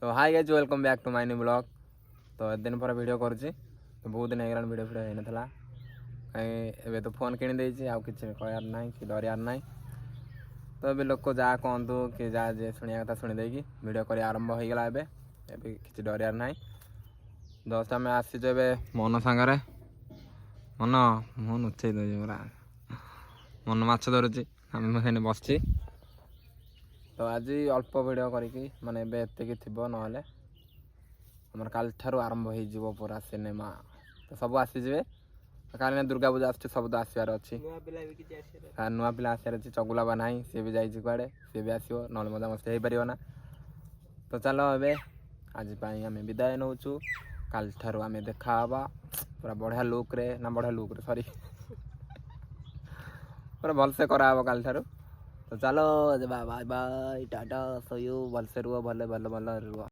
तो hi guys welcome back to my new blog. तो दिन पर वीडियो करुँची तो बहुत दिन होगा वीडियो वीडियो होना कहीं एवं तो फोन किणी आउ कि कहर ना कि डर ना। तो ये लोक जहाँ कहतु कि जहाँ जे शुणा कथा शुणीदे वीडियो कर आरंभ हो गला कि डर ना। जस्ट आम आसीचु ए मन सांगे मन मन उच्चे पूरा मन माछ धरुची आम बस। तो आज अल्प वीडियो करी माने एतिक थी ना आम काल ठार आरंभ हो पूरा सिनेमा। तो सब आसीजे कारण दुर्गा पूजा आस सब तो आसबार अच्छी नुआ पिला आसार अच्छी चगुला बा ना सी भी जाइए कड़े सी भी आसो ना मजा मस्ती हो पार ना। तो चलो ए आज आम विदाय नौ काल ठार आम देखा पूरा बढ़िया लुक रे ना बढ़िया लुक रे सॉरी पूरा भलसे कराब काल ठार। तो चलो bye bye tata so you भलसे रुह भले भले भले रुह।